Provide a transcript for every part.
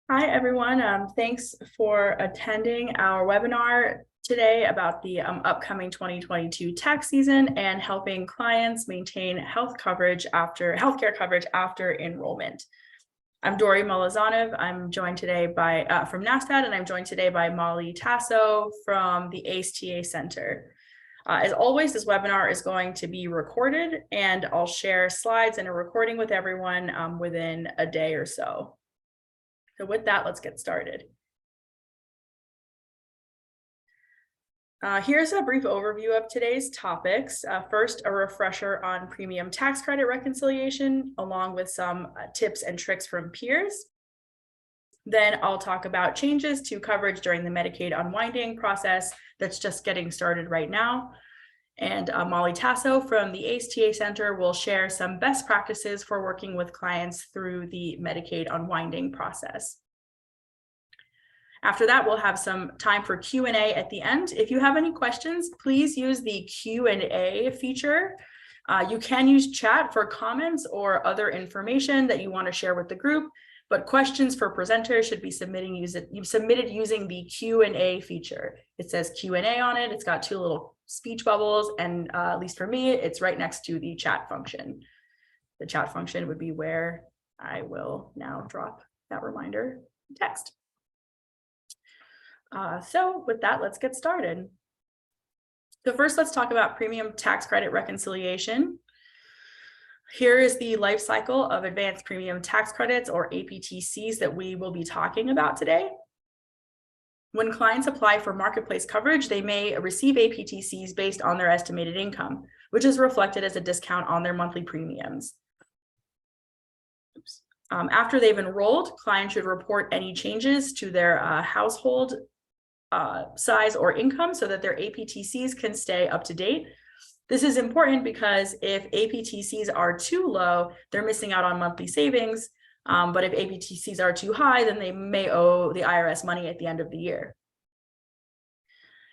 Hi, everyone. Thanks for attending our webinar today about the upcoming 2022 tax season and helping clients maintain healthcare coverage after enrollment. I'm Dori Molizanov. I'm joined today by from NASDAQ, and I'm joined today by Molly Tasso from the APTC Center. As always, this webinar is going to be recorded, and I'll share slides and a recording with everyone within a day or so. So with that, let's get started. Here's a brief overview of today's topics. First, a refresher on premium tax credit reconciliation, along with some tips and tricks from peers. Then I'll talk about changes to coverage during the Medicaid unwinding process that's just getting started right now. And Molly Tasso from the APTC Center will share some best practices for working with clients through the Medicaid unwinding process. After that, we'll have some time for Q&A at the end. If you have any questions, please use the Q&A feature. You can use chat for comments or other information that you want to share with the group, but questions for presenters should be submitted using the Q&A feature. It says Q&A on it. It's got two little speech bubbles, and at least for me, it's right next to the chat function. The chat function would be where I will now drop that reminder text. So with that, let's get started. So first, let's talk about premium tax credit reconciliation. Here is the life cycle of advanced premium tax credits, or APTCs, that we will be talking about today. When clients apply for marketplace coverage, they may receive APTCs based on their estimated income, which is reflected as a discount on their monthly premiums. After they've enrolled, clients should report any changes to their household size or income so that their APTCs can stay up to date. This is important because if APTCs are too low, they're missing out on monthly savings. But if APTCs are too high, then they may owe the IRS money at the end of the year.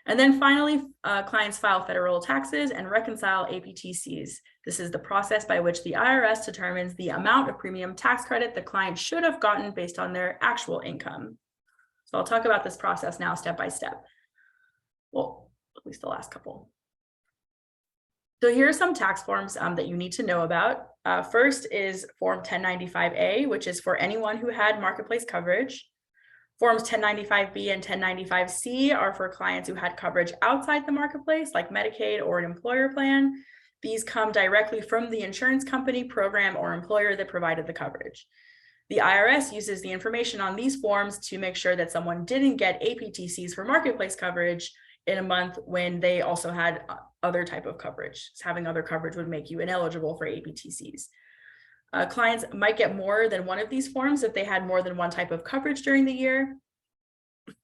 And then finally, clients file federal taxes and reconcile APTCs. This is the process by which the IRS determines the amount of premium tax credit the client should have gotten based on their actual income. So I'll talk about this process now step by step. Well, at least the last couple. So here are some tax forms that you need to know about. First is Form 1095A, which is for anyone who had marketplace coverage. Forms 1095B and 1095C are for clients who had coverage outside the marketplace, like Medicaid or an employer plan. These come directly from the insurance company, program, or employer that provided the coverage. The IRS uses the information on these forms to make sure that someone didn't get APTCs for marketplace coverage in a month when they also had other type of coverage. So having other coverage would make you ineligible for APTCs. Clients might get more than one of these forms if they had more than one type of coverage during the year.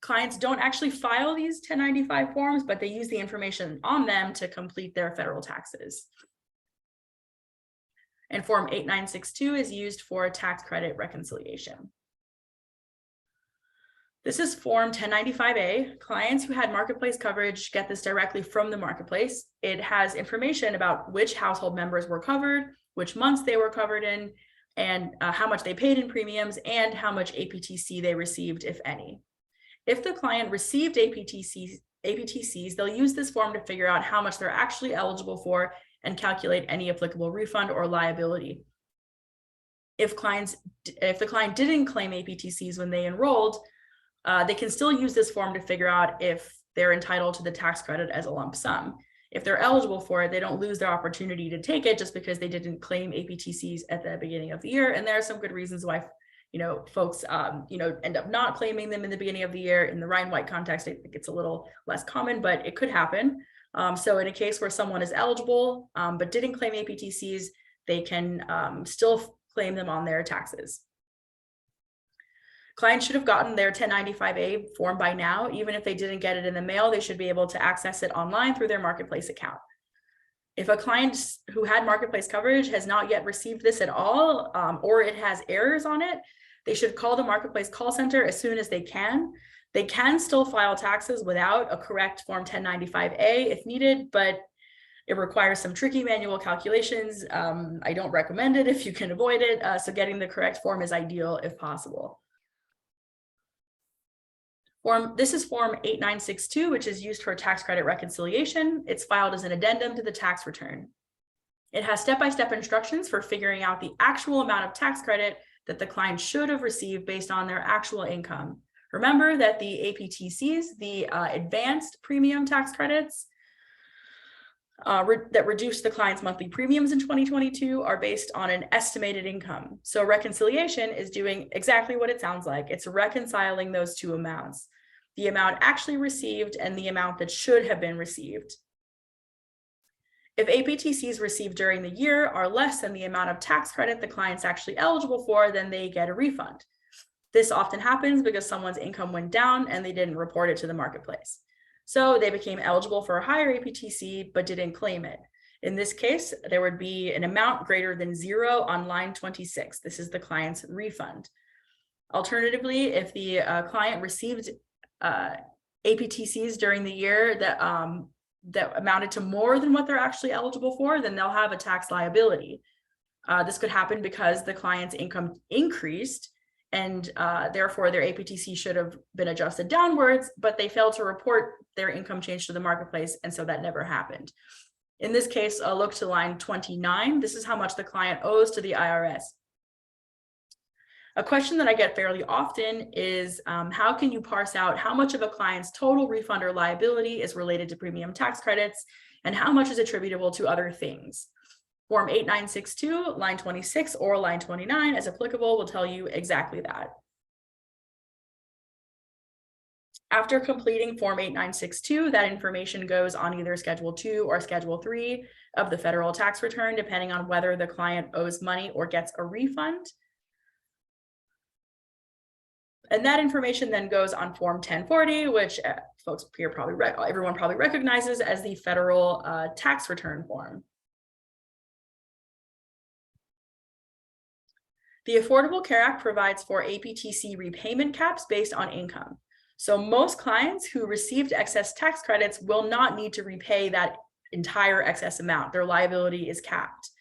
Clients don't actually file these 1095 forms, but they use the information on them to complete their federal taxes. And Form 8962 is used for tax credit reconciliation. This is Form 1095A. Clients who had marketplace coverage get this directly from the marketplace. It has information about which household members were covered, which months they were covered in, and how much they paid in premiums, and how much APTC they received, if any. If the client received APTCs, they'll use this form to figure out how much they're actually eligible for and calculate any applicable refund or liability. If the client didn't claim APTCs when they enrolled, they can still use this form to figure out if they're entitled to the tax credit as a lump sum. If they're eligible for it, they don't lose their opportunity to take it just because they didn't claim APTCs at the beginning of the year. And there are some good reasons why folks end up not claiming them in the beginning of the year. In the Ryan-White context, I think it's a little less common, but it could happen. So in a case where someone is eligible but didn't claim APTCs, they can still claim them on their taxes. Clients should have gotten their 1095A form by now. Even if they didn't get it in the mail, they should be able to access it online through their marketplace account. If a client who had marketplace coverage has not yet received this at all, or it has errors on it, they should call the marketplace call center as soon as they can. They can still file taxes without a correct Form 1095A if needed, but it requires some tricky manual calculations. I don't recommend it if you can avoid it. So getting the correct form is ideal if possible. This is Form 8962, which is used for tax credit reconciliation. It's filed as an addendum to the tax return. It has step-by-step instructions for figuring out the actual amount of tax credit that the client should have received based on their actual income. Remember that the APTCs, the advanced premium tax credits that reduce the client's monthly premiums in 2022 are based on an estimated income. So reconciliation is doing exactly what it sounds like. It's reconciling those two amounts, the amount actually received and the amount that should have been received. If APTCs received during the year are less than the amount of tax credit the client's actually eligible for, then they get a refund. This often happens because someone's income went down and they didn't report it to the marketplace. So they became eligible for a higher APTC, but didn't claim it. In this case, there would be an amount greater than 0 on line 26. This is the client's refund. Alternatively, if the client received APTCs during the year that amounted to more than what they're actually eligible for, then they'll have a tax liability. This could happen because the client's income increased and therefore their APTC should have been adjusted downwards, but they failed to report their income change to the marketplace, and so that never happened. In this case, look to line 29. This is how much the client owes to the IRS. A question that I get fairly often is how can you parse out how much of a client's total refund or liability is related to premium tax credits and how much is attributable to other things? Form 8962, line 26 or line 29, as applicable, will tell you exactly that. After completing Form 8962, that information goes on either Schedule 2 or Schedule 3 of the federal tax return, depending on whether the client owes money or gets a refund. And that information then goes on Form 1040, which folks here everyone probably recognizes as the federal tax return form. The Affordable Care Act provides for APTC repayment caps based on income. So most clients who received excess tax credits will not need to repay that entire excess amount. Their liability is capped.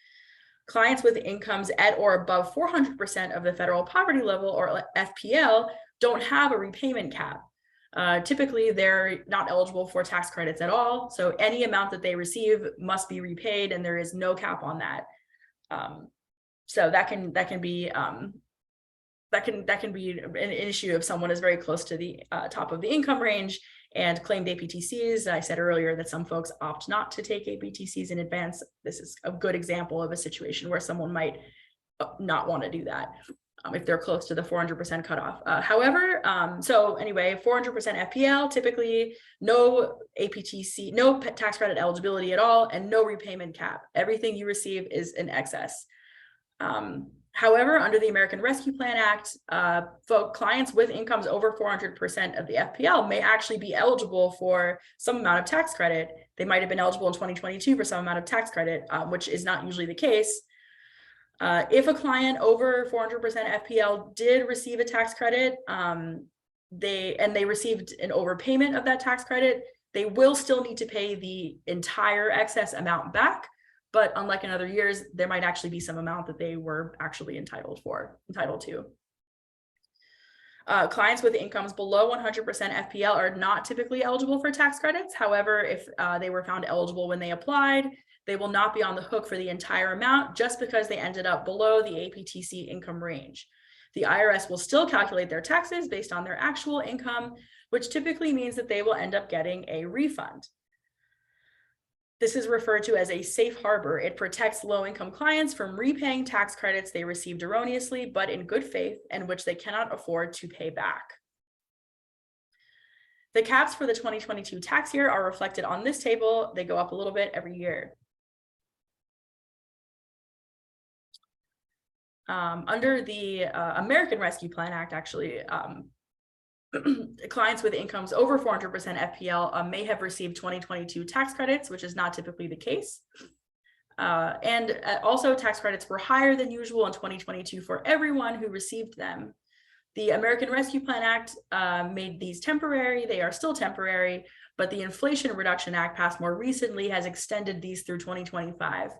Clients with incomes at or above 400% of the federal poverty level, or FPL, don't have a repayment cap. Typically, they're not eligible for tax credits at all. So any amount that they receive must be repaid, and there is no cap on that. So that can be an issue if someone is very close to the top of the income range and claimed APTCs. I said earlier that some folks opt not to take APTCs in advance. This is a good example of a situation where someone might not want to do that if they're close to the 400% cutoff. However, so anyway, 400% FPL, typically no APTC, no tax credit eligibility at all, and no repayment cap. Everything you receive is in excess. However, under the American Rescue Plan Act, clients with incomes over 400% of the FPL may actually be eligible for some amount of tax credit. They might have been eligible in 2022 for some amount of tax credit, which is not usually the case. If a client over 400% FPL did receive a tax credit, they received an overpayment of that tax credit, they will still need to pay the entire excess amount back. But unlike in other years, there might actually be some amount that they were actually entitled to. Clients with incomes below 100% FPL are not typically eligible for tax credits. However, if they were found eligible when they applied, they will not be on the hook for the entire amount just because they ended up below the APTC income range. The IRS will still calculate their taxes based on their actual income, which typically means that they will end up getting a refund. This is referred to as a safe harbor. It protects low-income clients from repaying tax credits they received erroneously, but in good faith, and which they cannot afford to pay back. The caps for the 2022 tax year are reflected on this table. They go up a little bit every year. Under the American Rescue Plan Act, actually, clients with incomes over 400% FPL may have received 2022 tax credits, which is not typically the case. And also tax credits were higher than usual in 2022 for everyone who received them. The American Rescue Plan Act made these temporary. They are still temporary, but the Inflation Reduction Act passed more recently has extended these through 2025.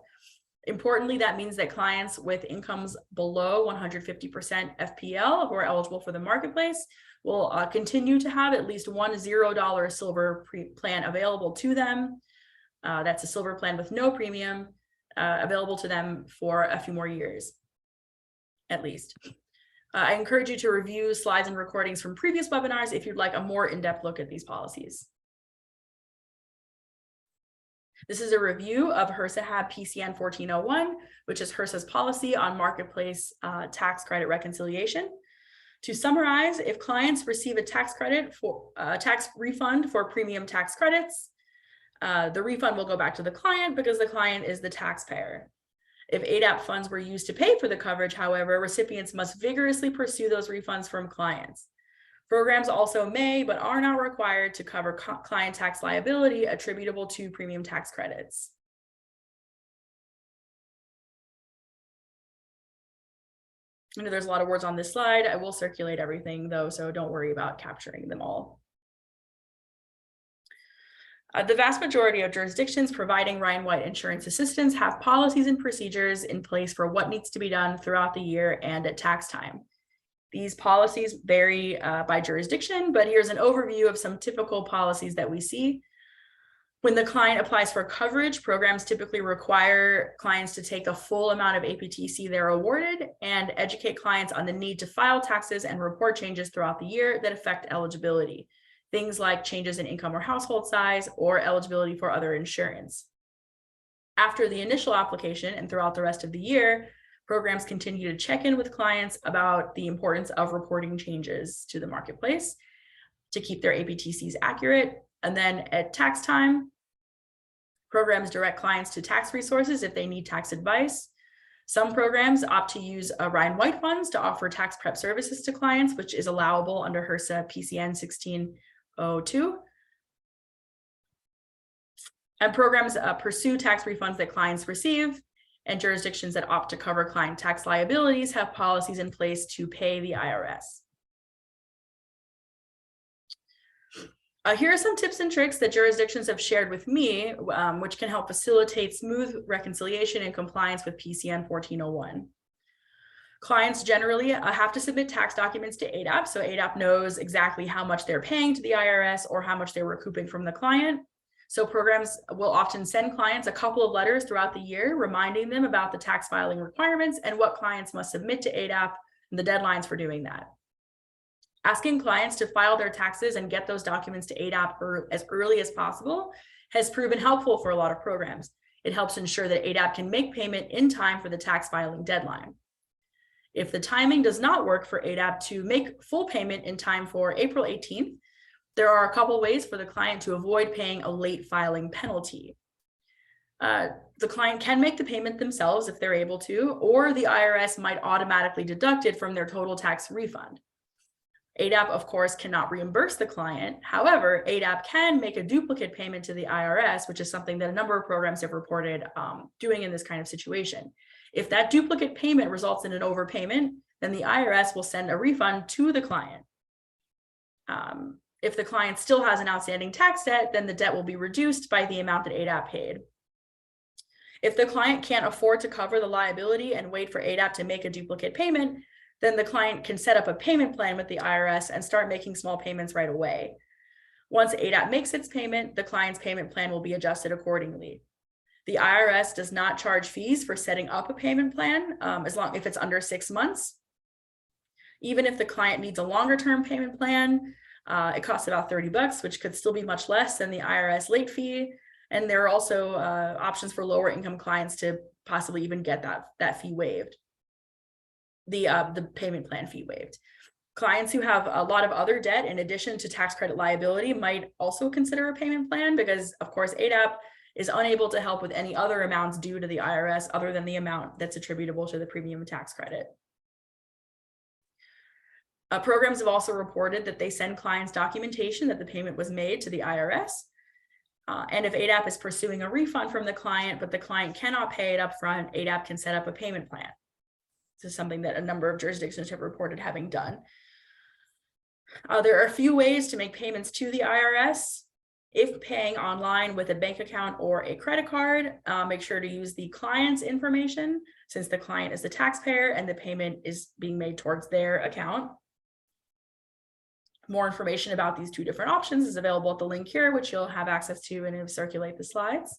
Importantly, that means that clients with incomes below 150% FPL who are eligible for the marketplace will continue to have at least one $0 silver plan available to them. That's a silver plan with no premium available to them for a few more years, at least. I encourage you to review slides and recordings from previous webinars if you'd like a more in-depth look at these policies. This is a review of HRSA HAB PCN 1401, which is HRSA's policy on marketplace tax credit reconciliation. To summarize, if clients receive a tax credit for tax refund for premium tax credits, the refund will go back to the client because the client is the taxpayer. If ADAP funds were used to pay for the coverage, however, recipients must vigorously pursue those refunds from clients. Programs also may, but are not required to cover client tax liability attributable to premium tax credits. I know there's a lot of words on this slide. I will circulate everything though, so don't worry about capturing them all. The vast majority of jurisdictions providing Ryan White insurance assistance have policies and procedures in place for what needs to be done throughout the year and at tax time. These policies vary by jurisdiction, but here's an overview of some typical policies that we see. When the client applies for coverage, programs typically require clients to take the full amount of APTC they're awarded and educate clients on the need to file taxes and report changes throughout the year that affect eligibility. Things like changes in income or household size or eligibility for other insurance. After the initial application and throughout the rest of the year, programs continue to check in with clients about the importance of reporting changes to the marketplace to keep their APTCs accurate. And then at tax time, programs direct clients to tax resources if they need tax advice. Some programs opt to use Ryan White funds to offer tax prep services to clients, which is allowable under HRSA PCN 1602. And programs pursue tax refunds that clients receive, and jurisdictions that opt to cover client tax liabilities have policies in place to pay the IRS. Here are some tips and tricks that jurisdictions have shared with me, which can help facilitate smooth reconciliation and compliance with PCN 1401. Clients generally have to submit tax documents to ADAP, so ADAP knows exactly how much they're paying to the IRS or how much they're recouping from the client. So programs will often send clients a couple of letters throughout the year, reminding them about the tax filing requirements and what clients must submit to ADAP and the deadlines for doing that. Asking clients to file their taxes and get those documents to ADAP as early as possible has proven helpful for a lot of programs. It helps ensure that ADAP can make payment in time for the tax filing deadline. If the timing does not work for ADAP to make full payment in time for April 18th, there are a couple ways for the client to avoid paying a late filing penalty. The client can make the payment themselves if they're able to, or the IRS might automatically deduct it from their total tax refund. ADAP, of course, cannot reimburse the client. However, ADAP can make a duplicate payment to the IRS, which is something that a number of programs have reported doing in this kind of situation. If that duplicate payment results in an overpayment, then the IRS will send a refund to the client. If the client still has an outstanding tax debt, then the debt will be reduced by the amount that ADAP paid. If the client can't afford to cover the liability and wait for ADAP to make a duplicate payment, then the client can set up a payment plan with the IRS and start making small payments right away. Once ADAP makes its payment, the client's payment plan will be adjusted accordingly. The IRS does not charge fees for setting up a payment plan if it's under 6 months. Even if the client needs a longer term payment plan, it costs about $30, which could still be much less than the IRS late fee. And there are also options for lower income clients to possibly even get that fee waived, the payment plan fee waived. Clients who have a lot of other debt in addition to tax credit liability might also consider a payment plan because, of course, ADAP is unable to help with any other amounts due to the IRS other than the amount that's attributable to the premium tax credit. Programs have also reported that they send clients documentation that the payment was made to the IRS. And if ADAP is pursuing a refund from the client, but the client cannot pay it up front, ADAP can set up a payment plan. This is something that a number of jurisdictions have reported having done. There are a few ways to make payments to the IRS. If paying online with a bank account or a credit card, make sure to use the client's information since the client is the taxpayer and the payment is being made towards their account. More information about these two different options is available at the link here, which you'll have access to and circulate the slides.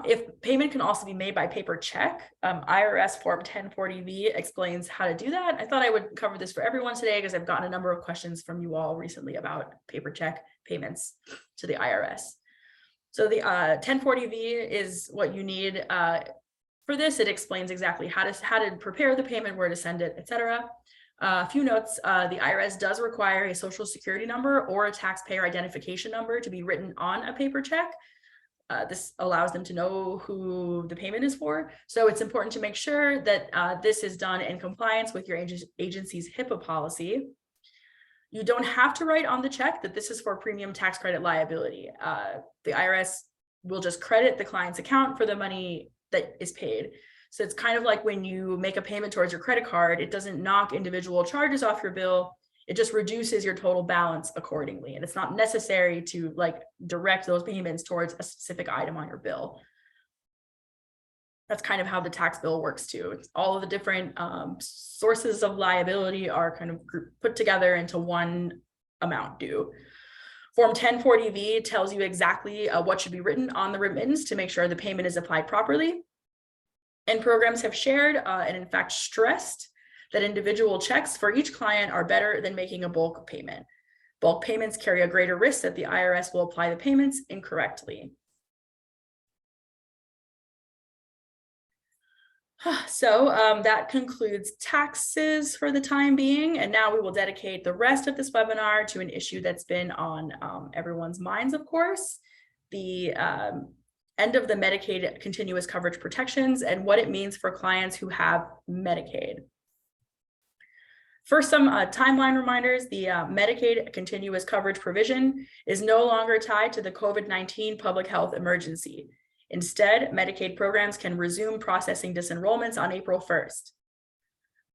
If payment can also be made by paper check, IRS Form 1040V explains how to do that. I thought I would cover this for everyone today because I've gotten a number of questions from you all recently about paper check payments to the IRS. So the 1040V is what you need for this. It explains exactly how to prepare the payment, where to send it, etc. A few notes: the IRS does require a social security number or a taxpayer identification number to be written on a paper check. This allows them to know who the payment is for. So it's important to make sure that this is done in compliance with your agency's HIPAA policy. You don't have to write on the check that this is for premium tax credit liability. The IRS will just credit the client's account for the money that is paid. So it's kind of like when you make a payment towards your credit card, it doesn't knock individual charges off your bill. It just reduces your total balance accordingly. And it's not necessary to like direct those payments towards a specific item on your bill. That's kind of how the tax bill works too. It's all of the different sources of liability are kind of put together into one amount due. Form 1040V tells you exactly what should be written on the remittance to make sure the payment is applied properly. And programs have shared and in fact stressed that individual checks for each client are better than making a bulk payment. Bulk payments carry a greater risk that the IRS will apply the payments incorrectly. So that concludes taxes for the time being. And now we will dedicate the rest of this webinar to an issue that's been on everyone's minds, of course, the end of the Medicaid continuous coverage protections and what it means for clients who have Medicaid. First, some timeline reminders. The Medicaid continuous coverage provision is no longer tied to the COVID-19 public health emergency. Instead, Medicaid programs can resume processing disenrollments on April 1st.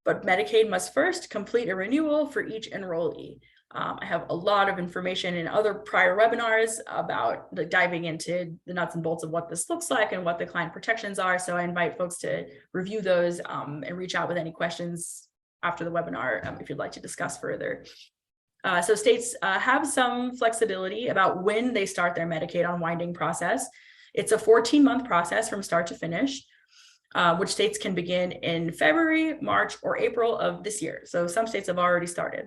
But Medicaid must first complete a renewal for each enrollee. I have a lot of information in other prior webinars about diving into the nuts and bolts of what this looks like and what the client protections are. So I invite folks to review those and reach out with any questions after the webinar if you'd like to discuss further. So states have some flexibility about when they start their Medicaid unwinding process. It's a 14-month process from start to finish, which states can begin in February, March, or April of this year. So some states have already started.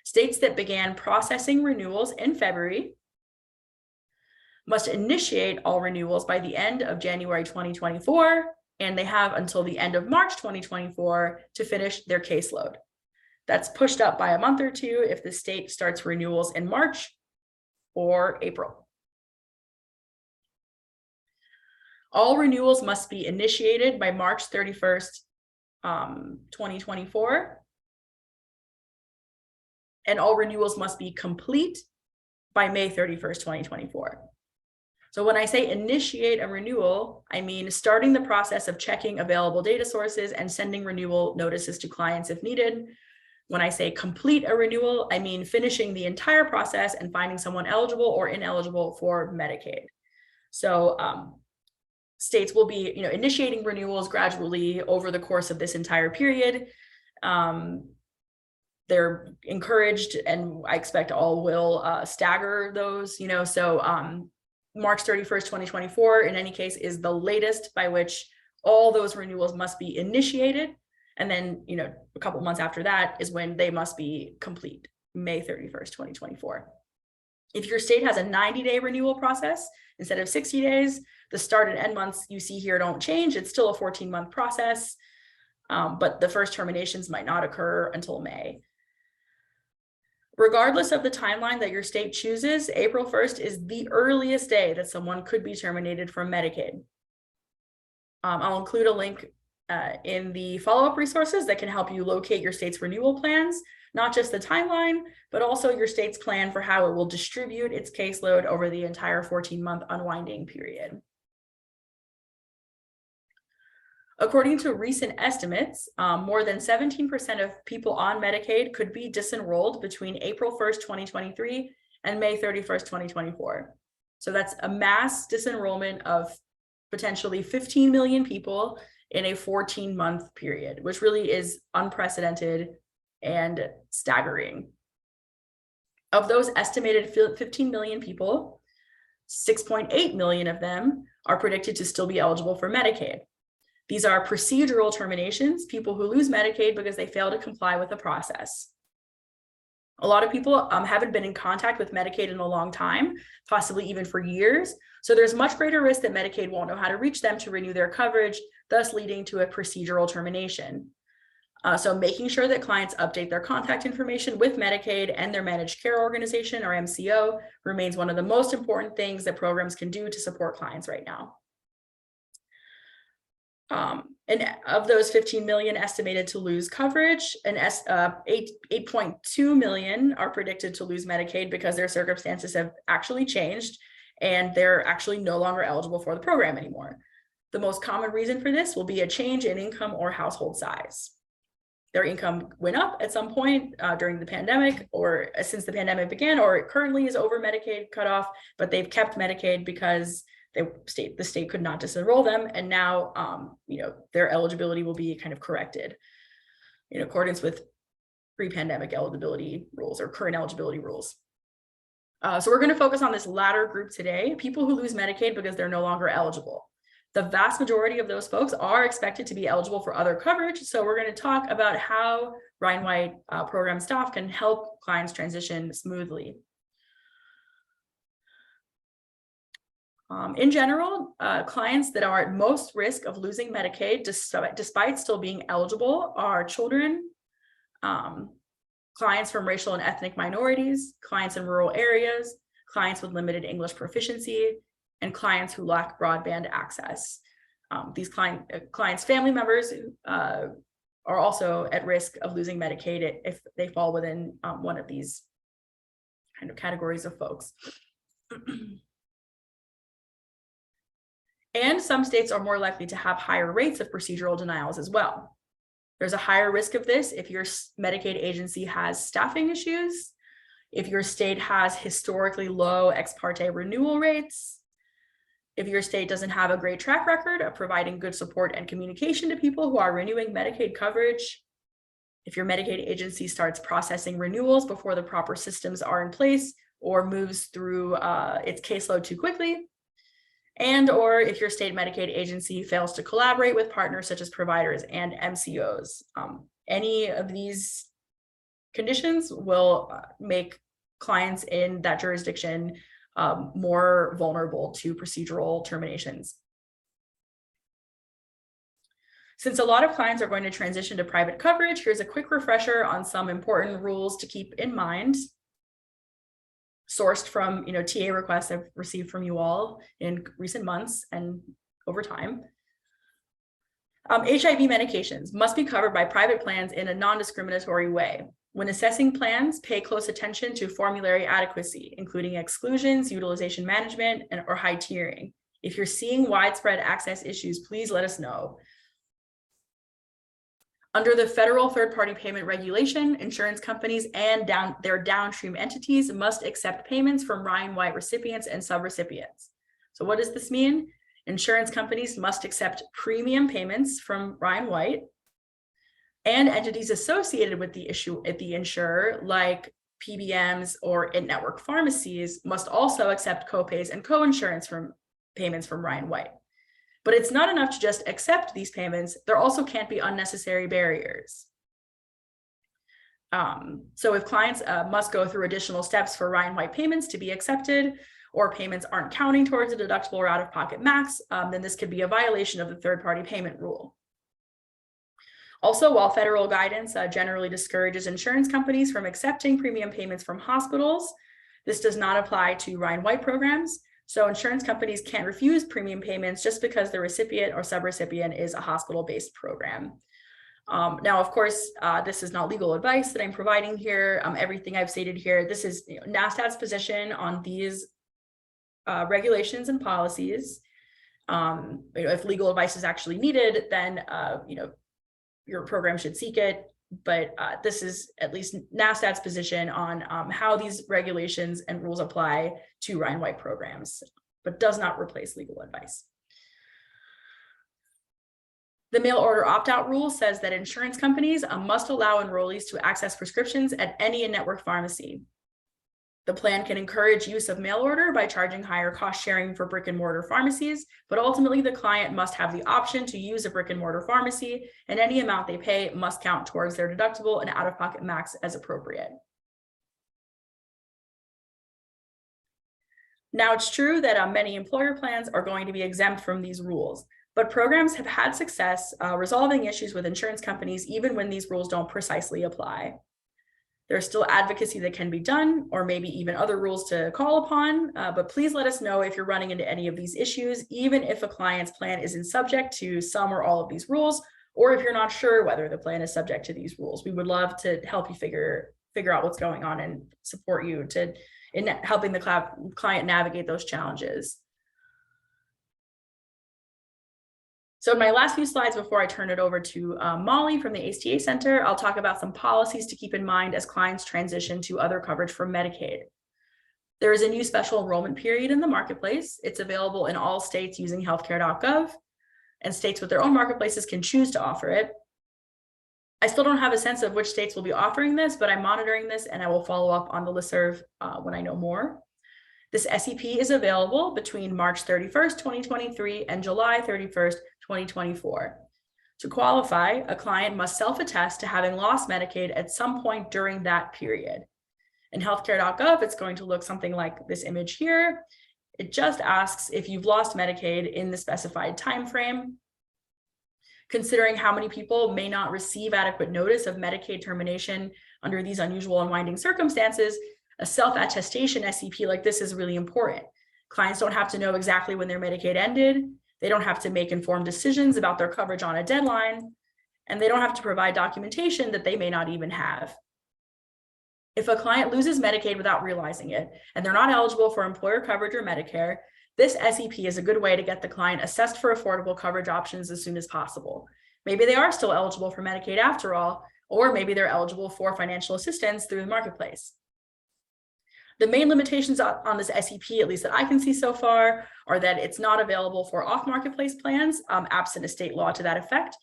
States that began processing renewals in February must initiate all renewals by the end of January 2024, and they have until the end of March 2024 to finish their caseload. That's pushed up by a month or two if the state starts renewals in March or April. All renewals must be initiated by March 31st, 2024. And all renewals must be complete by May 31st, 2024. So when I say initiate a renewal, I mean starting the process of checking available data sources and sending renewal notices to clients if needed. When I say complete a renewal, I mean finishing the entire process and finding someone eligible or ineligible for Medicaid. So states will be, initiating renewals gradually over the course of this entire period. They're encouraged, and I expect all will stagger those, so March 31st, 2024, in any case, is the latest by which all those renewals must be initiated. And then, a couple months after that is when they must be complete, May 31st, 2024. If your state has a 90-day renewal process instead of 60 days, the start and end months you see here don't change. It's still a 14-month process, but the first terminations might not occur until May. Regardless of the timeline that your state chooses, April 1st is the earliest day that someone could be terminated from Medicaid. I'll include a link in the follow-up resources that can help you locate your state's renewal plans, not just the timeline, but also your state's plan for how it will distribute its caseload over the entire 14-month unwinding period. According to recent estimates, more than 17% of people on Medicaid could be disenrolled between April 1st, 2023 and May 31st, 2024. So that's a mass disenrollment of potentially 15 million people in a 14-month period, which really is unprecedented and staggering. Of those estimated 15 million people, 6.8 million of them are predicted to still be eligible for Medicaid. These are procedural terminations, people who lose Medicaid because they fail to comply with the process. A lot of people haven't been in contact with Medicaid in a long time, possibly even for years. So there's much greater risk that Medicaid won't know how to reach them to renew their coverage, thus leading to a procedural termination. So making sure that clients update their contact information with Medicaid and their managed care organization, or MCO, remains one of the most important things that programs can do to support clients right now. And of those 15 million estimated to lose coverage, 8.2 million are predicted to lose Medicaid because their circumstances have actually changed and they're actually no longer eligible for the program anymore. The most common reason for this will be a change in income or household size. Their income went up at some point during the pandemic, or since the pandemic began, or it currently is over Medicaid cutoff, but they've kept Medicaid because the state could not disenroll them, and now their eligibility will be kind of corrected in accordance with pre-pandemic eligibility rules or current eligibility rules. So we're going to focus on this latter group today, people who lose Medicaid because they're no longer eligible. The vast majority of those folks are expected to be eligible for other coverage. So we're going to talk about how Ryan White program staff can help clients transition smoothly. In general, clients that are at most risk of losing Medicaid, despite still being eligible, are children, clients from racial and ethnic minorities, clients in rural areas, clients with limited English proficiency, and clients who lack broadband access. These clients' family members are also at risk of losing Medicaid if they fall within one of these kind of categories of folks. And some states are more likely to have higher rates of procedural denials as well. There's a higher risk of this if your Medicaid agency has staffing issues, if your state has historically low ex parte renewal rates, if your state doesn't have a great track record of providing good support and communication to people who are renewing Medicaid coverage, if your Medicaid agency starts processing renewals before the proper systems are in place or moves through its caseload too quickly, and or if your state Medicaid agency fails to collaborate with partners such as providers and MCOs. Any of these conditions will make clients in that jurisdiction more vulnerable to procedural terminations. Since a lot of clients are going to transition to private coverage, here's a quick refresher on some important rules to keep in mind, sourced from TA requests I've received from you all in recent months and over time. HIV medications must be covered by private plans in a non-discriminatory way. When assessing plans, pay close attention to formulary adequacy, including exclusions, utilization management, or high tiering. If you're seeing widespread access issues, please let us know. Under the federal third-party payment regulation, insurance companies and their downstream entities must accept payments from Ryan White recipients and subrecipients. So what does this mean? Insurance companies must accept premium payments from Ryan White, and entities associated with the insurer, like PBMs or in-network pharmacies, must also accept copays and co-insurance from payments from Ryan White. But it's not enough to just accept these payments. There also can't be unnecessary barriers. So if clients must go through additional steps for Ryan White payments to be accepted, or payments aren't counting towards a deductible or out-of-pocket max, then this could be a violation of the third-party payment rule. Also, while federal guidance generally discourages insurance companies from accepting premium payments from hospitals, this does not apply to Ryan White programs. So insurance companies can't refuse premium payments just because the recipient or subrecipient is a hospital-based program. Now, of course, this is not legal advice that I'm providing here. Everything I've stated here, this is NASDAQ's position on these regulations and policies. If legal advice is actually needed, then your program should seek it. But this is at least NASDAQ's position on how these regulations and rules apply to Ryan White programs, but does not replace legal advice. The mail order opt-out rule says that insurance companies must allow enrollees to access prescriptions at any in-network pharmacy. The plan can encourage use of mail order by charging higher cost sharing for brick and mortar pharmacies, but ultimately the client must have the option to use a brick and mortar pharmacy, and any amount they pay must count towards their deductible and out-of-pocket max as appropriate. Now, it's true that many employer plans are going to be exempt from these rules, but programs have had success resolving issues with insurance companies even when these rules don't precisely apply. There's still advocacy that can be done, or maybe even other rules to call upon, but please let us know if you're running into any of these issues, even if a client's plan isn't subject to some or all of these rules, or if you're not sure whether the plan is subject to these rules. We would love to help you figure out what's going on and support you in helping the client navigate those challenges. So in my last few slides before I turn it over to Molly from the ACTA Center, I'll talk about some policies to keep in mind as clients transition to other coverage from Medicaid. There is a new special enrollment period in the marketplace. It's available in all states using healthcare.gov, and states with their own marketplaces can choose to offer it. I still don't have a sense of which states will be offering this, but I'm monitoring this and I will follow up on the listserv when I know more. This SEP is available between March 31st, 2023 and July 31st, 2024. To qualify, a client must self-attest to having lost Medicaid at some point during that period. In healthcare.gov, it's going to look something like this image here. It just asks if you've lost Medicaid in the specified time frame. Considering how many people may not receive adequate notice of Medicaid termination under these unusual unwinding circumstances, a self-attestation SEP like this is really important. Clients don't have to know exactly when their Medicaid ended. They don't have to make informed decisions about their coverage on a deadline, and they don't have to provide documentation that they may not even have. If a client loses Medicaid without realizing it, and they're not eligible for employer coverage or Medicare, this SEP is a good way to get the client assessed for affordable coverage options as soon as possible. Maybe they are still eligible for Medicaid after all, or maybe they're eligible for financial assistance through the marketplace. The main limitations on this SEP, at least that I can see so far, are that it's not available for off-marketplace plans, absent a state law to that effect,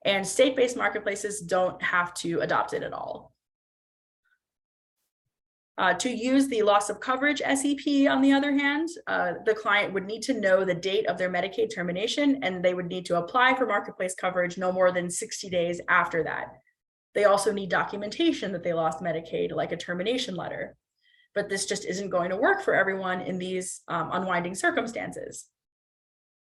and state-based marketplaces don't have to adopt it at all. To use the loss of coverage SEP, on the other hand, the client would need to know the date of their Medicaid termination, and they would need to apply for marketplace coverage no more than 60 days after that. They also need documentation that they lost Medicaid, like a termination letter. But this just isn't going to work for everyone in these unwinding circumstances.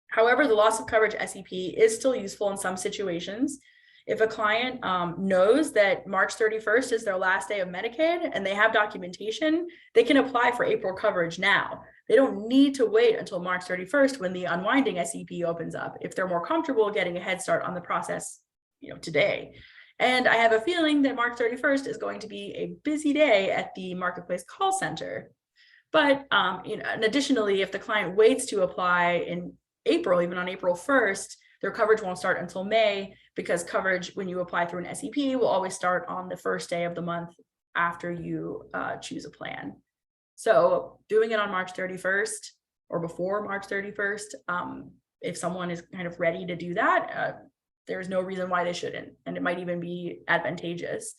However, the loss of coverage SEP is still useful in some situations. If a client knows that March 31st is their last day of Medicaid and they have documentation, they can apply for April coverage now. They don't need to wait until March 31st when the unwinding SEP opens up if they're more comfortable getting a head start on the process, today. And I have a feeling that March 31st is going to be a busy day at the marketplace call center. But and additionally, if the client waits to apply in April, even on April 1st, their coverage won't start until May, because coverage, when you apply through an SEP, will always start on the first day of the month after you choose a plan. So doing it on March 31st or before March 31st, if someone is kind of ready to do that, there's no reason why they shouldn't, and it might even be advantageous.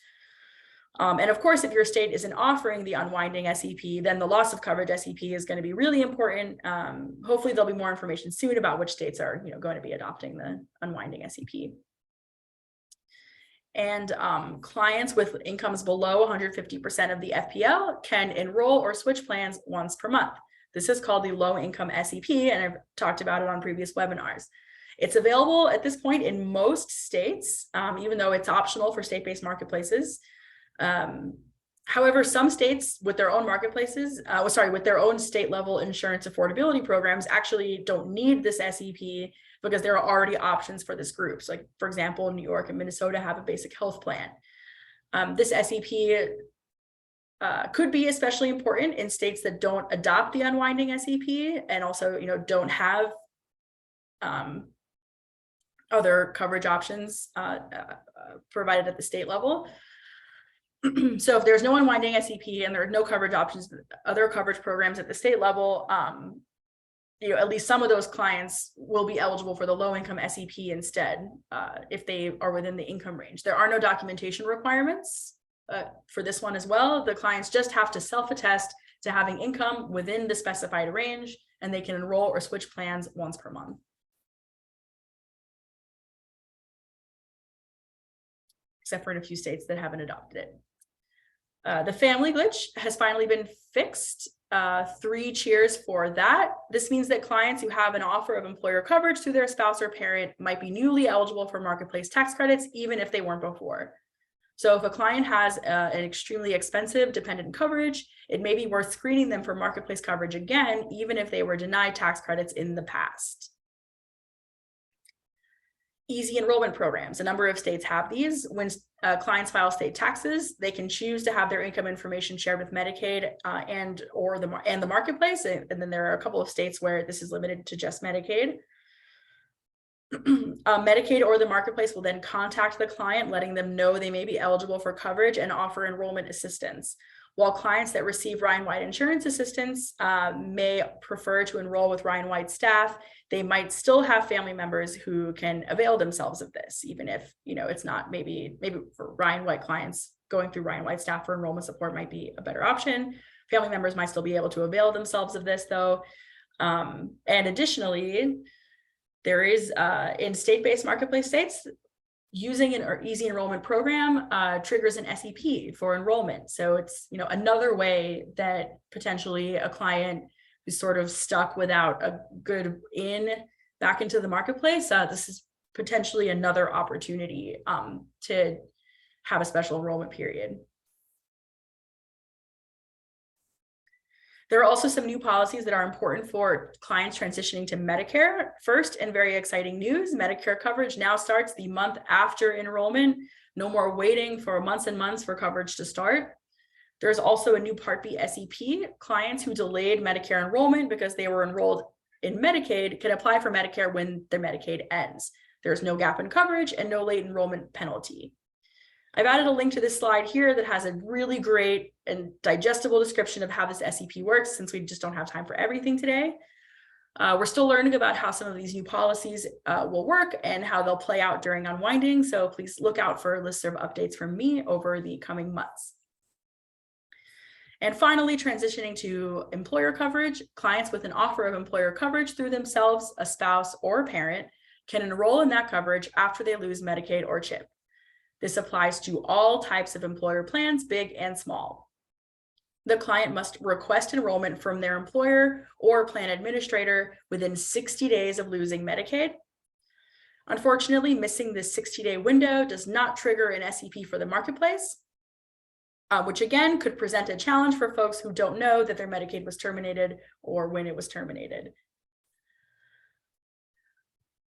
And of course, if your state isn't offering the unwinding SEP, then the loss of coverage SEP is going to be really important. Hopefully there'll be more information soon about which states are going to be adopting the unwinding SEP. And clients with incomes below 150% of the FPL can enroll or switch plans once per month. This is called the low income SEP, and I've talked about it on previous webinars. It's available at this point in most states, even though it's optional for state-based marketplaces. However, some states with their own marketplaces, with their own state-level insurance affordability programs actually don't need this SEP because there are already options for this group. So, like, for example, New York and Minnesota have a basic health plan. This SEP could be especially important in states that don't adopt the unwinding SEP and also, don't have other coverage options provided at the state level. So if there's no unwinding SEP and there are no coverage options, other coverage programs at the state level, at least some of those clients will be eligible for the low income SEP instead, if they are within the income range. There are no documentation requirements for this one as well. The clients just have to self-attest to having income within the specified range, and they can enroll or switch plans once per month. Except for in a few states that haven't adopted it. The family glitch has finally been fixed. 3 cheers for that. This means that clients who have an offer of employer coverage through their spouse or parent might be newly eligible for marketplace tax credits, even if they weren't before. So if a client has an extremely expensive dependent coverage, it may be worth screening them for marketplace coverage again, even if they were denied tax credits in the past. Easy enrollment programs. A number of states have these. When clients file state taxes, they can choose to have their income information shared with Medicaid and the marketplace. And then there are a couple of states where this is limited to just Medicaid. Medicaid or the marketplace will then contact the client, letting them know they may be eligible for coverage and offer enrollment assistance. While clients that receive Ryan White insurance assistance may prefer to enroll with Ryan White staff, they might still have family members who can avail themselves of this, even if it's not maybe for Ryan White clients, going through Ryan White staff for enrollment support might be a better option. Family members might still be able to avail themselves of this though. And additionally, there is in state-based marketplace states, using an easy enrollment program triggers an SEP for enrollment. So it's another way that potentially a client who's sort of stuck without a good in back into the marketplace, this is potentially another opportunity to have a special enrollment period. There are also some new policies that are important for clients transitioning to Medicare. First, and very exciting news, Medicare coverage now starts the month after enrollment. No more waiting for months and months for coverage to start. There's also a new Part B SEP. Clients who delayed Medicare enrollment because they were enrolled in Medicaid can apply for Medicare when their Medicaid ends. There's no gap in coverage and no late enrollment penalty. I've added a link to this slide here that has a really great and digestible description of how this SEP works, since we just don't have time for everything today. We're still learning about how some of these new policies will work and how they'll play out during unwinding. So please look out for listserv updates from me over the coming months. And finally, transitioning to employer coverage, clients with an offer of employer coverage through themselves, a spouse, or a parent can enroll in that coverage after they lose Medicaid or CHIP. This applies to all types of employer plans, big and small. The client must request enrollment from their employer or plan administrator within 60 days of losing Medicaid. Unfortunately, missing this 60-day window does not trigger an SEP for the marketplace, which again could present a challenge for folks who don't know that their Medicaid was terminated or when it was terminated.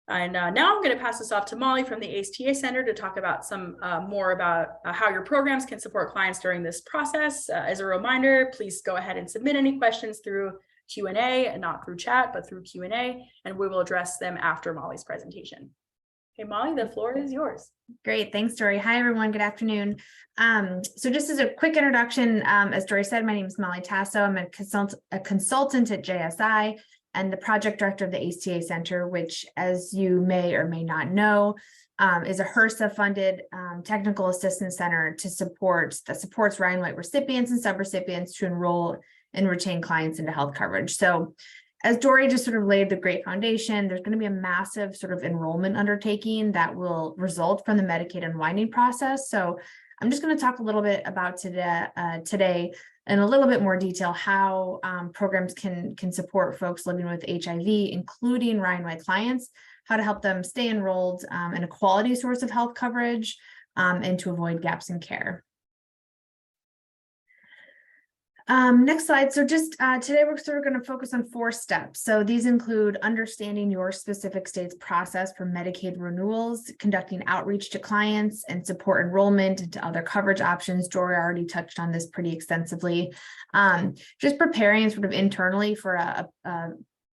And now I'm going to pass this off to Molly from the ACTA Center to talk about some more about how your programs can support clients during this process. As a reminder, please go ahead and submit any questions through Q&A, and not through chat, but through Q&A, and we will address them after Molly's presentation. Okay, Molly, the floor is yours. Great, thanks, Dory. Hi, everyone. Good afternoon. So just as a quick introduction, as Dory said, my name is Molly Tasso. I'm a consultant at JSI and the project director of the ACTA Center, which, as you may or may not know, is a HRSA-funded technical assistance center that supports Ryan White recipients and subrecipients to enroll and retain clients into health coverage. So as Dory just sort of laid the great foundation, there's going to be a massive sort of enrollment undertaking that will result from the Medicaid unwinding process. So I'm just going to talk a little bit about today in a little bit more detail how programs can support folks living with HIV, including Ryan White clients, how to help them stay enrolled in a quality source of health coverage and to avoid gaps in care. Next slide. So just today we're sort of going to focus on 4 steps. So these include understanding your specific state's process for Medicaid renewals, conducting outreach to clients, and support enrollment into other coverage options. Dory already touched on this pretty extensively. Just preparing sort of internally for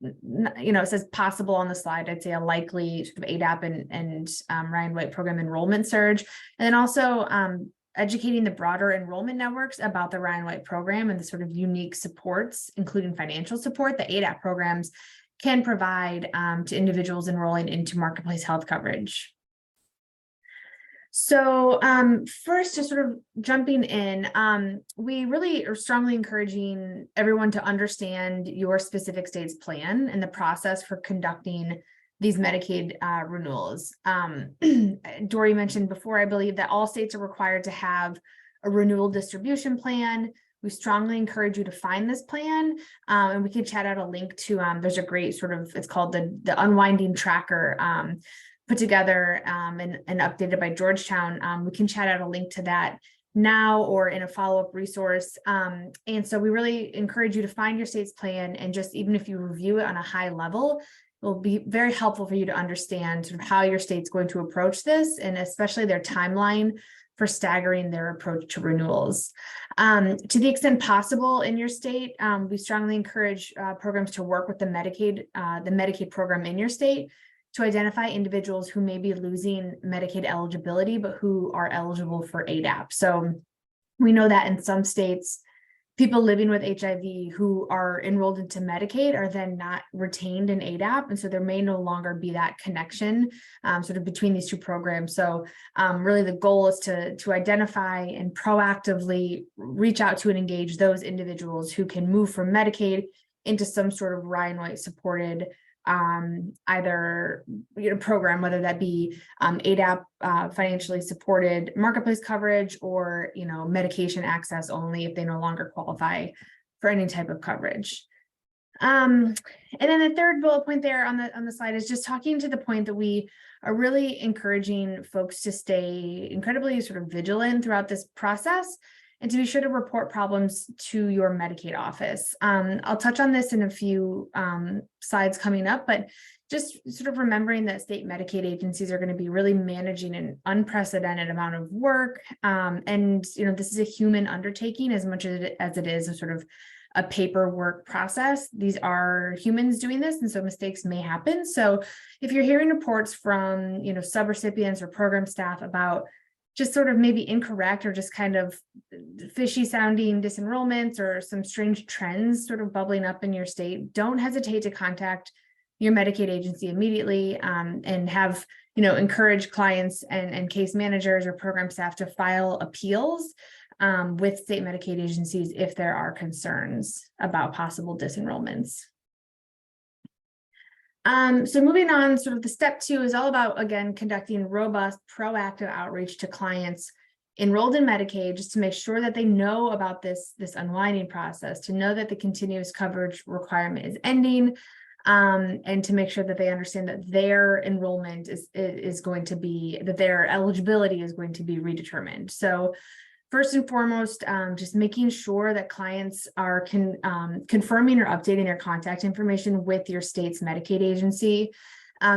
it says possible on the slide, I'd say a likely sort of ADAP and Ryan White program enrollment surge, and then also educating the broader enrollment networks about the Ryan White program and the sort of unique supports, including financial support that ADAP programs can provide to individuals enrolling into marketplace health coverage. So first, just sort of jumping in, we really are strongly encouraging everyone to understand your specific state's plan and the process for conducting these Medicaid renewals. Dory mentioned before, I believe, that all states are required to have a renewal distribution plan. We strongly encourage you to find this plan, and we can chat out a link to, there's a great sort of, it's called the Unwinding Tracker, put together and updated by Georgetown. We can chat out a link to that now or in a follow-up resource. And so we really encourage you to find your state's plan, and just even if you review it on a high level, it will be very helpful for you to understand sort of how your state's going to approach this, and especially their timeline for staggering their approach to renewals. To the extent possible in your state, we strongly encourage programs to work with the Medicaid program in your state to identify individuals who may be losing Medicaid eligibility, but who are eligible for ADAP. So we know that in some states, people living with HIV who are enrolled into Medicaid are then not retained in ADAP. And so there may no longer be that connection sort of between these two programs. So really the goal is to identify and proactively reach out to and engage those individuals who can move from Medicaid into some sort of Ryan White supported either program, whether that be ADAP financially supported marketplace coverage, or medication access only if they no longer qualify for any type of coverage. And then the third bullet point there on the slide is just talking to the point that we are really encouraging folks to stay incredibly sort of vigilant throughout this process, and to be sure to report problems to your Medicaid office. I'll touch on this in a few slides coming up, but just sort of remembering that state Medicaid agencies are going to be really managing an unprecedented amount of work. And this is a human undertaking as much as it is a sort of a paperwork process. These are humans doing this, and so mistakes may happen. So if you're hearing reports from subrecipients or program staff about just sort of maybe incorrect or just kind of fishy sounding disenrollments or some strange trends sort of bubbling up in your state, don't hesitate to contact your Medicaid agency immediately, and have, encourage clients and case managers or program staff to file appeals with state Medicaid agencies if there are concerns about possible disenrollments. So moving on, sort of the step 2 is all about, again, conducting robust, proactive outreach to clients enrolled in Medicaid, just to make sure that they know about this unwinding process, to know that the continuous coverage requirement is ending, and to make sure that they understand that their enrollment is going to be, that their eligibility is going to be redetermined. So first and foremost, just making sure that clients are confirming or updating their contact information with your state's Medicaid agency.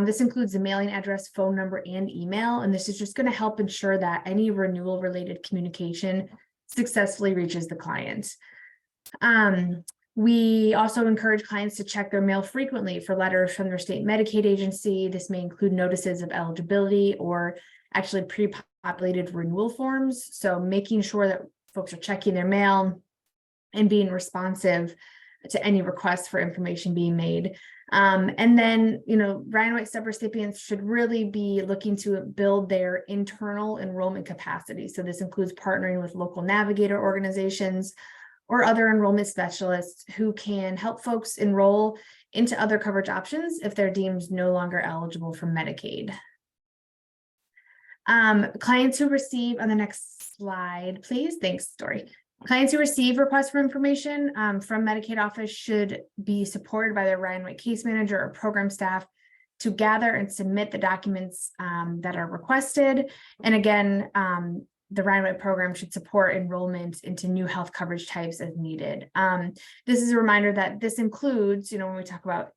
This includes the mailing address, phone number, and email, and this is just going to help ensure that any renewal-related communication successfully reaches the client. We also encourage clients to check their mail frequently for letters from their state Medicaid agency. This may include notices of eligibility or actually pre-populated renewal forms. So making sure that folks are checking their mail and being responsive to any requests for information being made. And then, Ryan White subrecipients should really be looking to build their internal enrollment capacity. So this includes partnering with local navigator organizations or other enrollment specialists who can help folks enroll into other coverage options if they're deemed no longer eligible for Medicaid. Clients who receive, on the next slide, please. Thanks, Dory. Clients who receive requests for information from Medicaid office should be supported by their Ryan White case manager or program staff to gather and submit the documents that are requested. And again, the Ryan White program should support enrollment into new health coverage types as needed. This is a reminder that this includes, when we talk about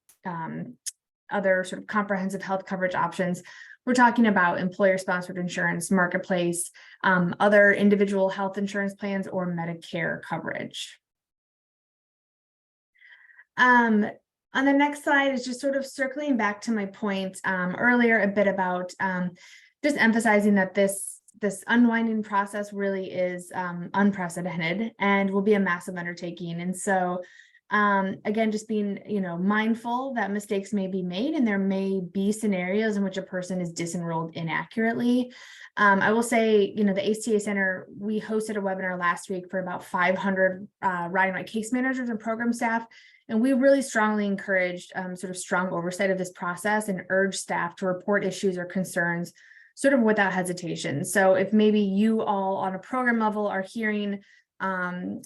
other sort of comprehensive health coverage options, we're talking about employer-sponsored insurance, marketplace, other individual health insurance plans, or Medicare coverage. On the next slide is just sort of circling back to my point earlier a bit about just emphasizing that this unwinding process really is unprecedented and will be a massive undertaking. And so Again, just being, mindful that mistakes may be made and there may be scenarios in which a person is disenrolled inaccurately. I will say, the ACA Center, we hosted a webinar last week for about 500 Ryan White case managers and program staff. And we really strongly encouraged sort of strong oversight of this process and urge staff to report issues or concerns sort of without hesitation. So if maybe you all on a program level are hearing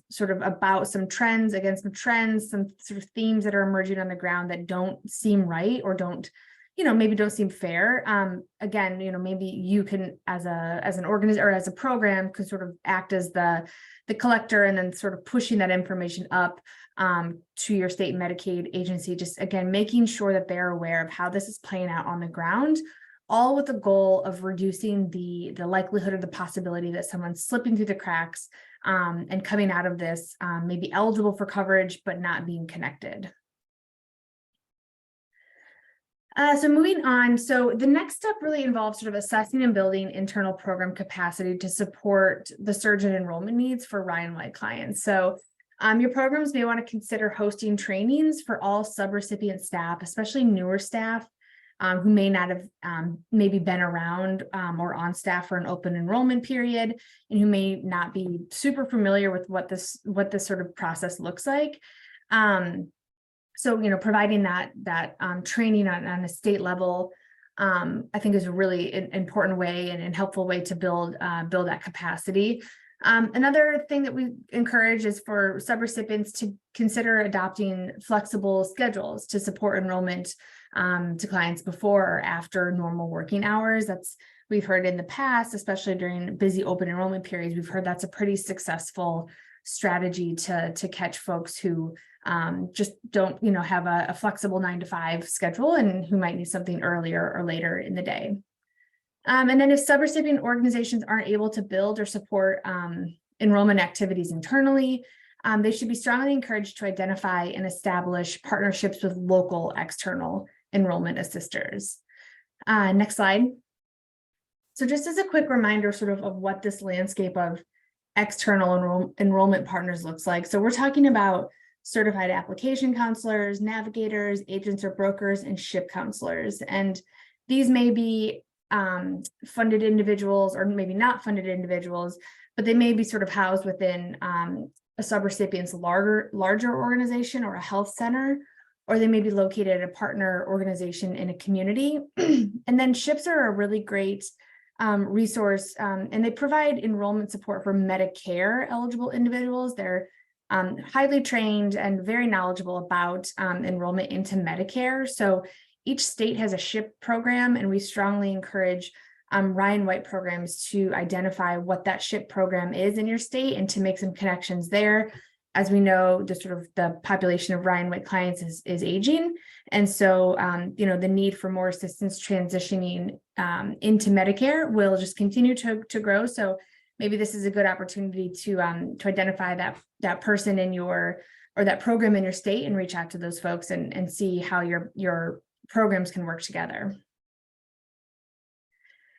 sort of about some trends, some sort of themes that are emerging on the ground that don't seem right or don't, maybe don't seem fair. Again, maybe you can, as an organization or as a program, could sort of act as the collector and then sort of pushing that information up to your state Medicaid agency. Just again, making sure that they're aware of how this is playing out on the ground, all with the goal of reducing the likelihood or the possibility that someone's slipping through the cracks and coming out of this maybe eligible for coverage, but not being connected. So moving on, so the next step really involves sort of assessing and building internal program capacity to support the surge in enrollment needs for Ryan White clients. So your programs may want to consider hosting trainings for all subrecipient staff, especially newer staff who may not have maybe been around or on staff for an open enrollment period and who may not be super familiar with what this sort of process looks like. So, providing that training on a state level, I think is a really important way and helpful way to build that capacity. Another thing that we encourage is for subrecipients to consider adopting flexible schedules to support enrollment to clients before or after normal working hours. We've heard in the past, especially during busy open enrollment periods, we've heard that's a pretty successful strategy to catch folks who just don't, have a flexible 9-to-5 schedule and who might need something earlier or later in the day. And then if subrecipient organizations aren't able to build or support enrollment activities internally, they should be strongly encouraged to identify and establish partnerships with local external enrollment assisters. Next slide. So just as a quick reminder sort of what this landscape of external enrollment partners looks like. So we're talking about certified application counselors, navigators, agents or brokers, and SHIP counselors. And these may be funded individuals or maybe not funded individuals, but they may be sort of housed within a subrecipient's larger organization or a health center, or they may be located at a partner organization in a community. And then SHIPs are a really great resource, and they provide enrollment support for Medicare eligible individuals. They're highly trained and very knowledgeable about enrollment into Medicare. So each state has a SHIP program, and we strongly encourage Ryan White programs to identify what that SHIP program is in your state and to make some connections there. As we know, the population of Ryan White clients is aging. And so, the need for more assistance transitioning into Medicare will just continue to grow. So maybe this is a good opportunity to identify that person in or that program in your state and reach out to those folks and see how your programs can work together.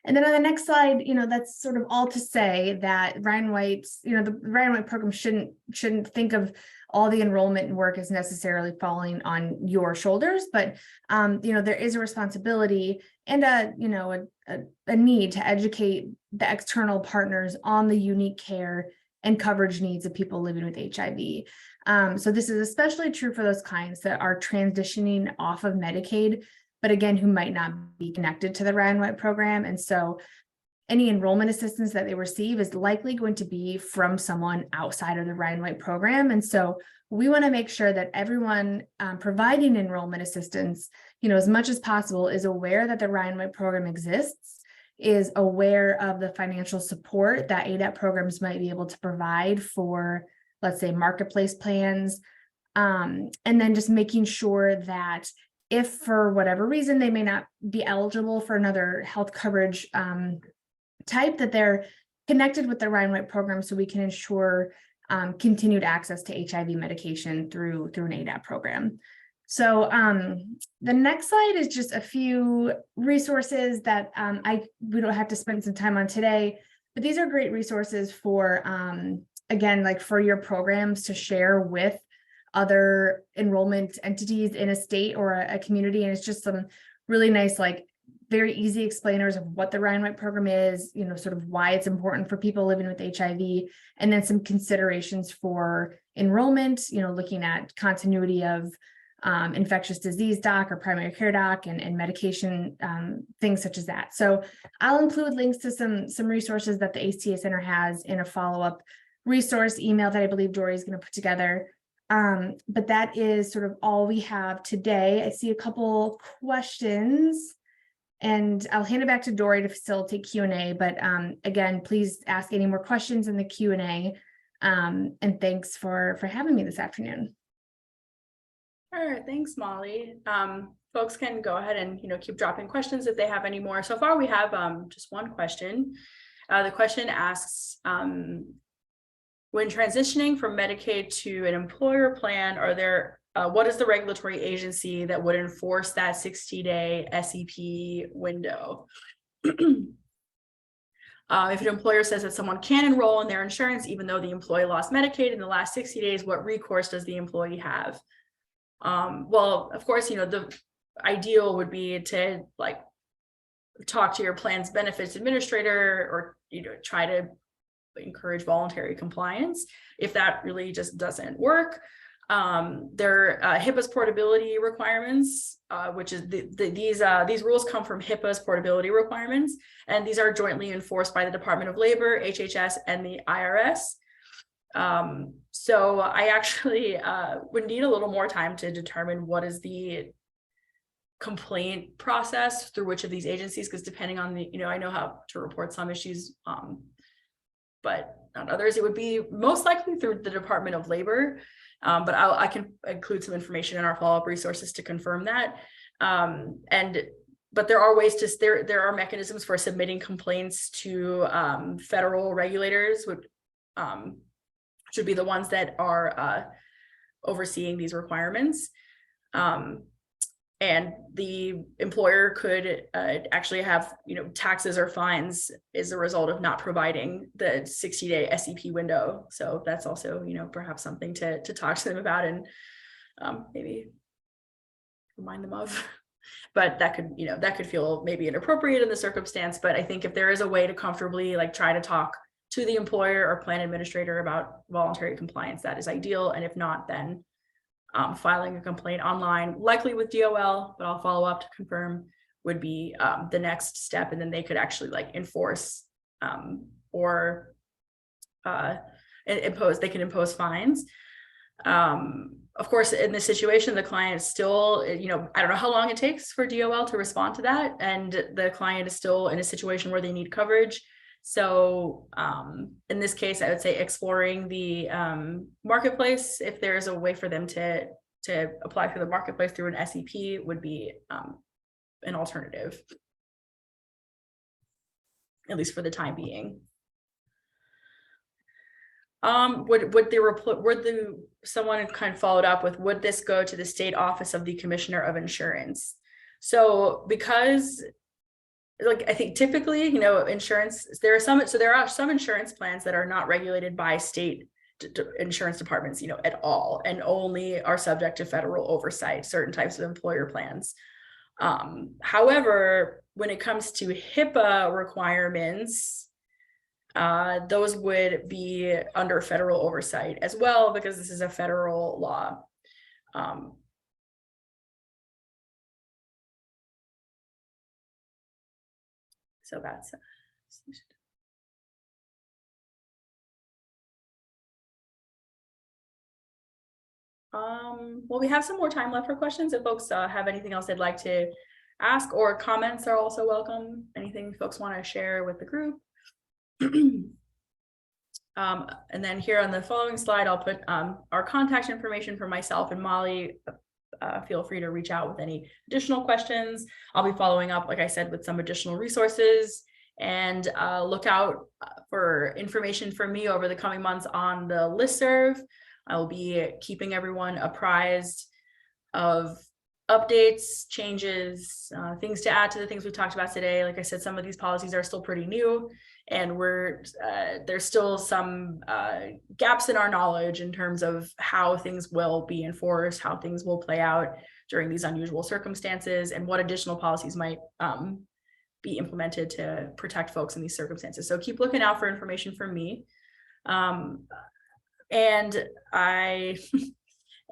And then on the next slide, that's sort of all to say that Ryan White's, the Ryan White program shouldn't think of all the enrollment work as necessarily falling on your shoulders, but there is a responsibility and a need to educate the external partners on the unique care and coverage needs of people living with HIV. So this is especially true for those clients that are transitioning off of Medicaid, but again, who might not be connected to the Ryan White program. And so any enrollment assistance that they receive is likely going to be from someone outside of the Ryan White program. And so we want to make sure that everyone providing enrollment assistance, as much as possible, is aware that the Ryan White program exists, is aware of the financial support that ADAP programs might be able to provide for, let's say, marketplace plans, and then just making sure that if for whatever reason they may not be eligible for another health coverage type, that they're connected with the Ryan White program so we can ensure continued access to HIV medication through an ADAP program. So the next slide is just a few resources that we don't have to spend some time on today, but these are great resources for, again, like for your programs to share with other enrollment entities in a state or a community. And it's just some really nice, like very easy explainers of what the Ryan White program is, you know, sort of why it's important for people living with HIV, and then some considerations for enrollment, you know, looking at continuity of infectious disease doc or primary care doc and medication, things such as that. So I'll include links to some resources that the ACTA Center has in a follow-up resource email that I believe Dory is going to put together. But that is sort of all we have today. I see a couple questions, and I'll hand it back to Dory to facilitate Q&A. But again, please ask any more questions in the Q&A. And thanks for having me this afternoon. Sure, thanks, Molly. Folks can go ahead and keep dropping questions if they have any more. So far, we have just one question. The question asks, when transitioning from Medicaid to an employer plan, are there what is the regulatory agency that would enforce that 60-day SEP window? If an employer says that someone can enroll in their insurance, even though the employee lost Medicaid in the last 60 days, what recourse does the employee have? Well, of course, the ideal would be to talk to your plan's benefits administrator, or try to encourage voluntary compliance. If that really just doesn't work, there are HIPAA's portability requirements, which is these rules come from HIPAA's portability requirements, and these are jointly enforced by the Department of Labor, HHS, and the IRS. So I actually would need a little more time to determine what is the complaint process through which of these agencies, because depending on the, I know how to report some issues, but not others. It would be most likely through the Department of Labor, but I can include some information in our follow-up resources to confirm that. But there are ways to, there are mechanisms for submitting complaints to federal regulators, which should be the ones that are overseeing these requirements. And the employer could actually have, taxes or fines as a result of not providing the 60-day SEP window. So that's also, perhaps something to talk to them about and maybe remind them of. But that could feel maybe inappropriate in the circumstance. But I think if there is a way to comfortably try to talk to the employer or plan administrator about voluntary compliance, that is ideal. And if not, then filing a complaint online, likely with DOL, but I'll follow up to confirm, would be the next step. And then they could actually enforce or they can impose fines. Of course, in this situation, the client is still, I don't know how long it takes for DOL to respond to that. And the client is still in a situation where they need coverage. So in this case, I would say exploring the marketplace, if there's a way for them to apply for the marketplace through an SEP, would be an alternative, at least for the time being. Someone kind of followed up with, would this go to the state office of the Commissioner of Insurance? So because I think typically, insurance, there are some insurance plans that are not regulated by state insurance departments, at all, and only are subject to federal oversight, certain types of employer plans. However, when it comes to HIPAA requirements, those would be under federal oversight as well, because this is a federal law. So that's well, we have some more time left for questions. If folks have anything else they'd like to ask, or comments are also welcome. Anything folks want to share with the group. And then here on the following slide, I'll put our contact information for myself and Molly. Feel free to reach out with any additional questions. I'll be following up, like I said, with some additional resources, and look out for information from me over the coming months on the listserv. I'll be keeping everyone apprised of updates, changes, things to add to the things we talked about today. Like I said, some of these policies are still pretty new, and there's still some gaps in our knowledge in terms of how things will be enforced, how things will play out during these unusual circumstances, and what additional policies might be implemented to protect folks in these circumstances. So keep looking out for information from me. And I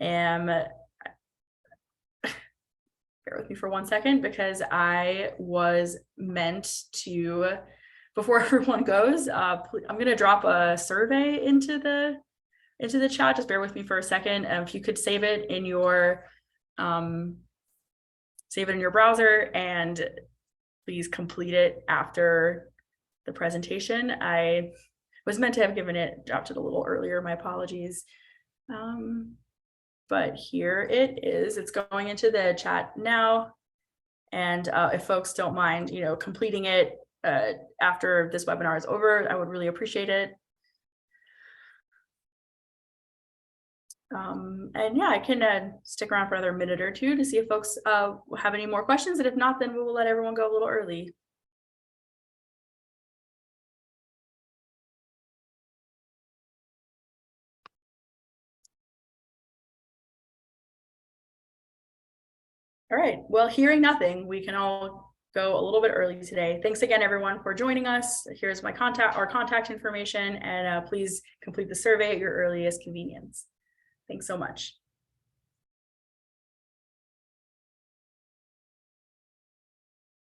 am, bear with me for 1 second, because I was meant to, before everyone goes, I'm going to drop a survey into the chat. Just bear with me for a second. If you could save it in your browser, and please complete it after the presentation. I was meant to have dropped it a little earlier. My apologies. But here it is. It's going into the chat now. And if folks don't mind, completing it after this webinar is over, I would really appreciate it. And yeah, I can stick around for another minute or two to see if folks have any more questions. And if not, then we will let everyone go a little early. All right, well, hearing nothing, we can all go a little bit early today. Thanks again, everyone, for joining us. Here's my contact information, and please complete the survey at your earliest convenience. Thanks so much.